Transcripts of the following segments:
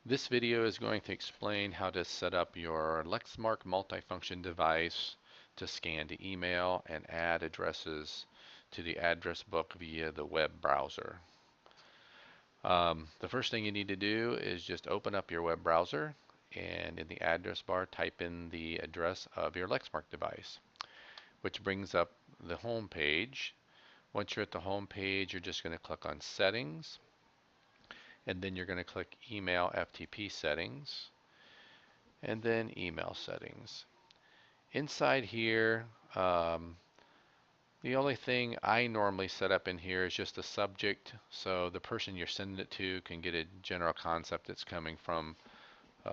This video is going to explain how to set up your Lexmark multifunction device to scan to email and add addresses to the address book via the web browser. The first thing you need to do is just open up your web browser and in the address bar type in the address of your Lexmark device, which brings up the home page. Once you're at the home page, you're just going to click on Settings, and then you're going to click Email FTP Settings, and then Email Settings. Inside here, um, the only thing I normally set up in here is just a subject, so the person you're sending it to can get a general concept it's coming from,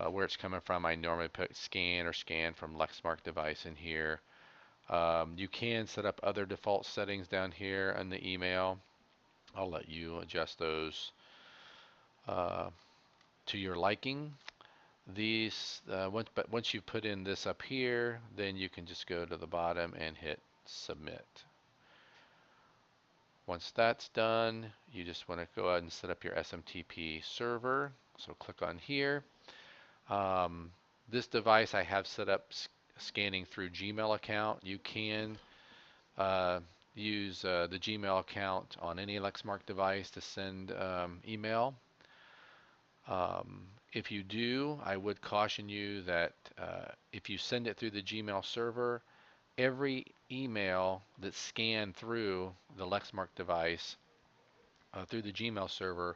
where it's coming from. I normally put scan or scan from Lexmark device in here. You can set up other default settings down here in the email. I'll let you adjust those uh, to your liking. Once you put in this up here, then you can just go to the bottom and hit submit. Once that's done, you just want to go ahead and set up your SMTP server. So click on here. Um, this device I have set up scanning through Gmail account. You can uh, use the Gmail account on any Lexmark device to send email. If you do, I would caution you that if you send it through the Gmail server, every email that's scanned through the Lexmark device through the Gmail server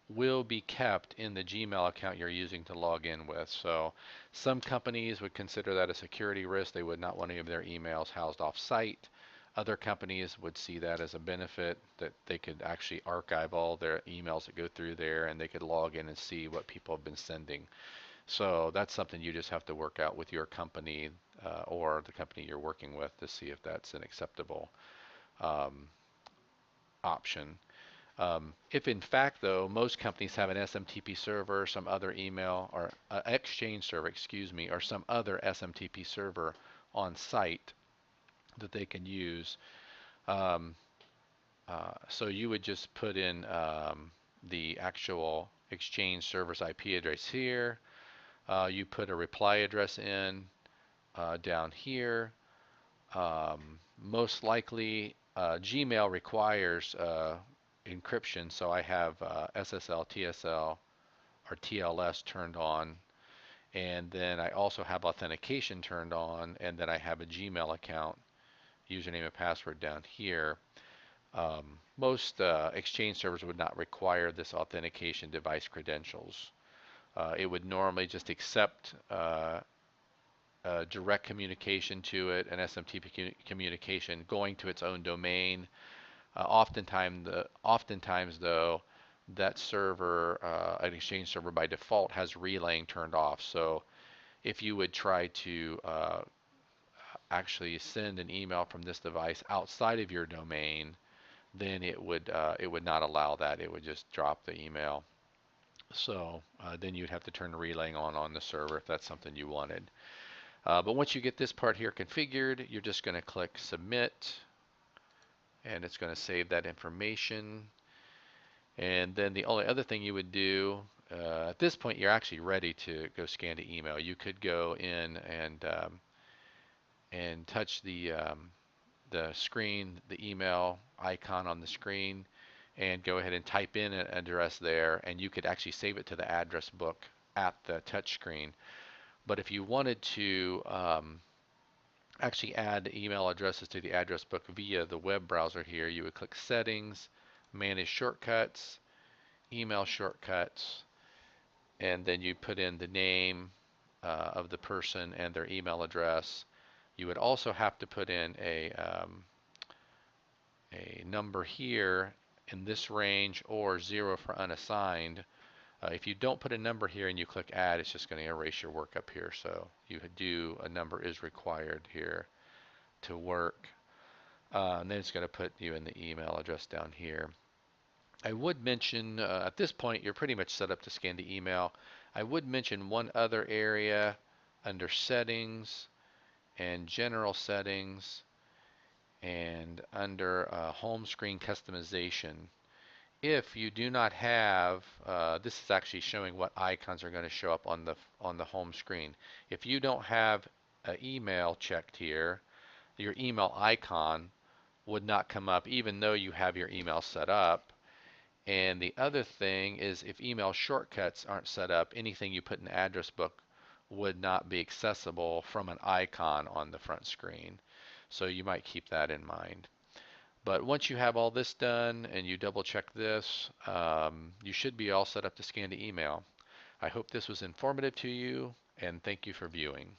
will be kept in the Gmail account you're using to log in with. So some companies would consider that a security risk. They would not want any of their emails housed off site. Other companies would see that as a benefit, that they could actually archive all their emails that go through there and they could log in and see what people have been sending. So that's something you just have to work out with your company or the company you're working with to see if that's an acceptable um, option. If in fact, though, most companies have an SMTP server, some other email, or Exchange server, excuse me, or some other SMTP server on site that they can use. Um, so you would just put in the actual Exchange server's IP address here. You put a reply address in down here. Most likely, Gmail requires encryption, so I have SSL, TSL, or TLS turned on, and then I also have authentication turned on, and then I have a Gmail account, username and password down here. Most Exchange servers would not require this authentication device credentials. It would normally just accept direct communication to it, an SMTP communication going to its own domain. Oftentimes, though, that server, an Exchange server by default, has relaying turned off. So if you would try to actually send an email from this device outside of your domain, then it would not allow that. It would just drop the email. So then you'd have to turn relaying on the server if that's something you wanted. But once you get this part here configured, you're just going to click submit, and it's going to save that information. And then the only other thing you would do at this point, you're actually ready to go scan to email. You could go in and touch the screen, the email icon on the screen, and go ahead and type in an address there, and you could actually save it to the address book at the touch screen. But if you wanted to actually add email addresses to the address book via the web browser here, you would click Settings, Manage Shortcuts, Email Shortcuts, and then you put in the name of the person and their email address. You would also have to put in a number here in this range or 0 for unassigned. If you don't put a number here and you click add, it's just going to erase your work up here. So you do a number is required here to work. And then it's going to put you in the email address down here. I would mention at this point you're pretty much set up to scan the email. I would mention one other area under settings and general settings and under home screen customization. If you do not have, this is actually showing what icons are going to show up on the home screen. If you don't have an email checked here, your email icon would not come up even though you have your email set up. And the other thing is if email shortcuts aren't set up, anything you put in the address book would not be accessible from an icon on the front screen. So you might keep that in mind. But once you have all this done and you double check this, you should be all set up to scan to email. I hope this was informative to you, and thank you for viewing.